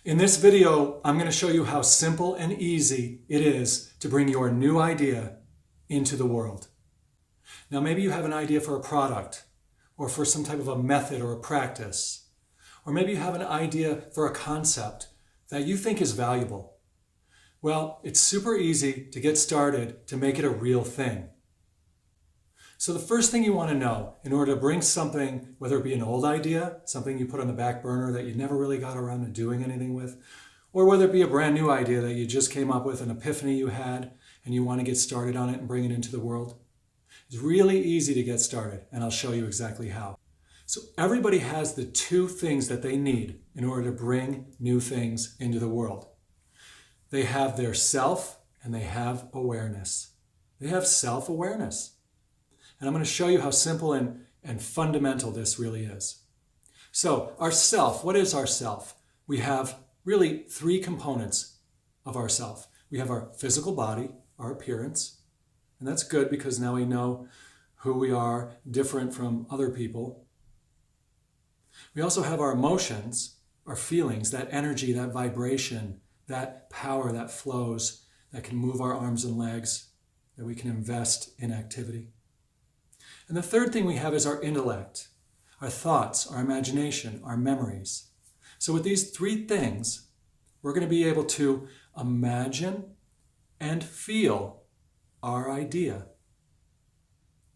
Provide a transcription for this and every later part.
In this video, I'm going to show you how simple and easy it is to bring your new idea into the world. Now, maybe you have an idea for a product, or for some type of a method or a practice, or maybe you have an idea for a concept that you think is valuable. Well, it's super easy to get started to make it a real thing. So the first thing you want to know in order to bring something, whether it be an old idea, something you put on the back burner that you never really got around to doing anything with, or whether it be a brand new idea that you just came up with, an epiphany you had, and you want to get started on it and bring it into the world, it's really easy to get started, and I'll show you exactly how. So everybody has the two things that they need in order to bring new things into the world. They have their self and they have awareness. They have self-awareness. And I'm going to show you how simple and fundamental this really is. So our self, what is our self? We have really three components of our self. We have our physical body, our appearance, and that's good because now we know who we are, different from other people. We also have our emotions, our feelings, that energy, that vibration, that power that flows, that can move our arms and legs, that we can invest in activity. And the third thing we have is our intellect, our thoughts, our imagination, our memories. So with these three things, we're going to be able to imagine and feel our idea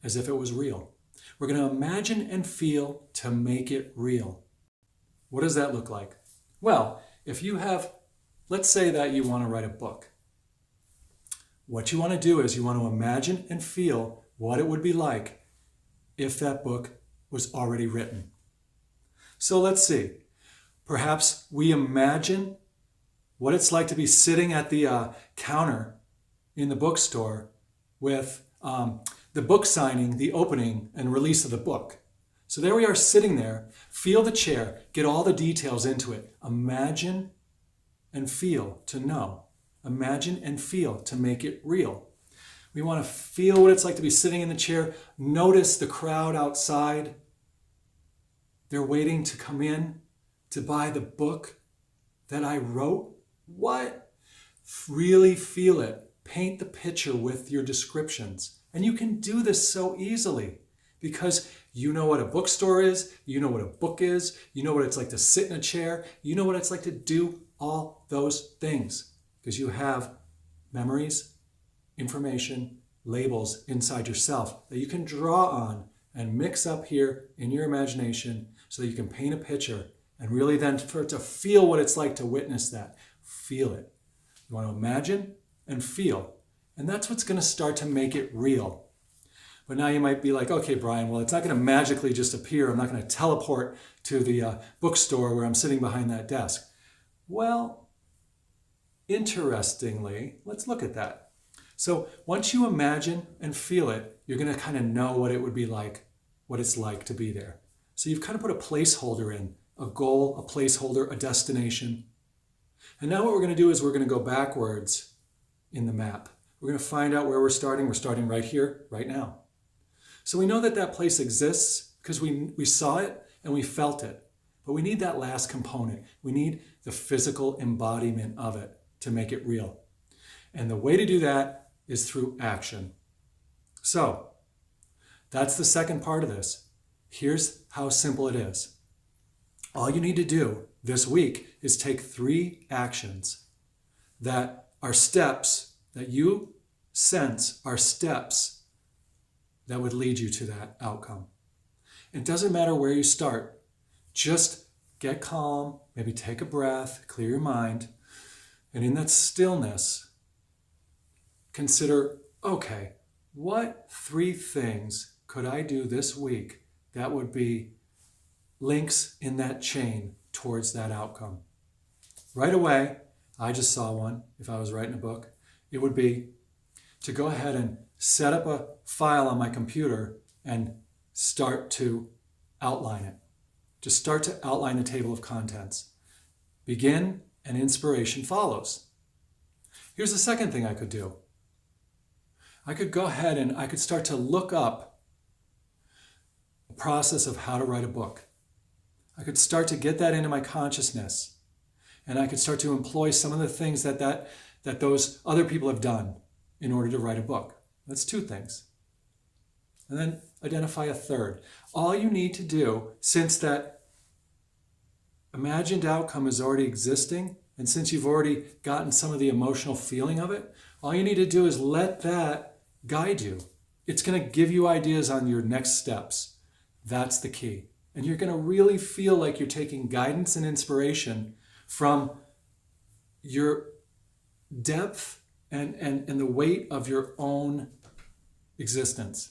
as if it was real. We're going to imagine and feel to make it real. What does that look like? Well, if you have, let's say that you want to write a book. What you want to do is you want to imagine and feel what it would be like if that book was already written. So let's see. Perhaps we imagine what it's like to be sitting at the counter in the bookstore with the book signing, the opening and release of the book. So there we are sitting there, feel the chair, get all the details into it. Imagine and feel to know. Imagine and feel to make it real. We want to feel what it's like to be sitting in the chair. Notice the crowd outside. They're waiting to come in to buy the book that I wrote. What? Really feel it. Paint the picture with your descriptions. And you can do this so easily because you know what a bookstore is, you know what a book is, you know what it's like to sit in a chair, you know what it's like to do all those things because you have memories, information, labels inside yourself that you can draw on and mix up here in your imagination so that you can paint a picture and really then for it to feel what it's like to witness that. Feel it. You want to imagine and feel. And that's what's going to start to make it real. But now you might be like, okay, Brian, well, it's not going to magically just appear. I'm not going to teleport to the bookstore where I'm sitting behind that desk. Well, interestingly, let's look at that. So once you imagine and feel it, you're going to kind of know what it would be like, what it's like to be there. So you've kind of put a placeholder in, a goal, a placeholder, a destination. And now what we're going to do is we're going to go backwards in the map. We're going to find out where we're starting. We're starting right here, right now. So we know that that place exists because we saw it and we felt it. But we need that last component. We need the physical embodiment of it to make it real. And the way to do that is through action. So that's the second part of this. Here's how simple it is. All you need to do this week is take 3 actions that are steps that you sense are steps that would lead you to that outcome. It doesn't matter where you start. Just get calm, maybe take a breath, clear your mind, and in that stillness, consider, okay, what 3 things could I do this week that would be links in that chain towards that outcome? Right away, I just saw one, if I was writing a book, it would be to go ahead and set up a file on my computer and start to outline it. Just start to outline the table of contents. Begin and inspiration follows. Here's the second thing I could do. I could go ahead and I could start to look up the process of how to write a book. I could start to get that into my consciousness. And I could start to employ some of the things that those other people have done in order to write a book. That's 2 things. And then identify a third. All you need to do, since that imagined outcome is already existing, and since you've already gotten some of the emotional feeling of it, all you need to do is let that guide you. It's going to give you ideas on your next steps. That's the key. And you're going to really feel like you're taking guidance and inspiration from your depth and the weight of your own existence.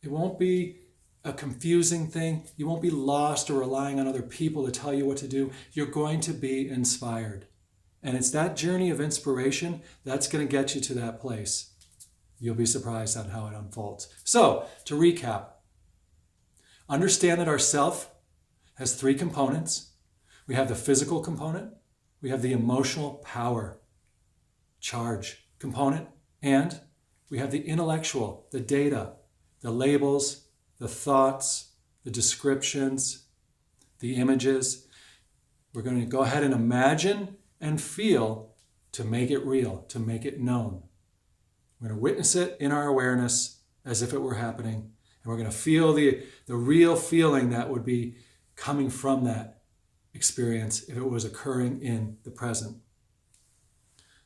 It won't be a confusing thing. You won't be lost or relying on other people to tell you what to do. You're going to be inspired. And it's that journey of inspiration that's going to get you to that place. You'll be surprised on how it unfolds. So, to recap, understand that our self has 3 components. We have the physical component, we have the emotional power, charge component, and we have the intellectual, the data, the labels, the thoughts, the descriptions, the images. We're going to go ahead and imagine and feel to make it real, to make it known. We're going to witness it in our awareness as if it were happening. And we're going to feel the real feeling that would be coming from that experience if it was occurring in the present.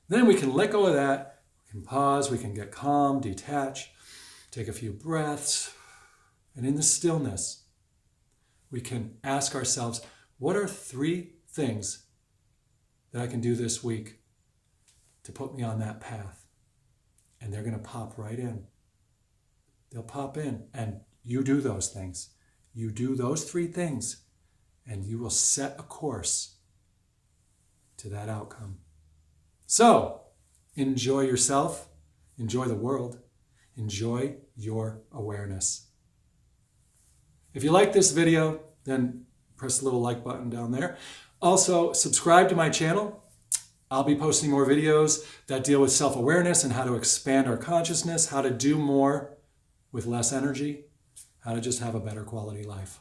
Then we can let go of that. We can pause. We can get calm, detach, take a few breaths. And in the stillness, we can ask ourselves, what are 3 things that I can do this week to put me on that path? And they're going to pop right in. They'll pop in, and you do those things. You do those 3 things, and you will set a course to that outcome. So, enjoy yourself, enjoy the world, enjoy your awareness. If you like this video, then press the little like button down there. Also, subscribe to my channel. I'll be posting more videos that deal with self-awareness and how to expand our consciousness, how to do more with less energy, how to just have a better quality life.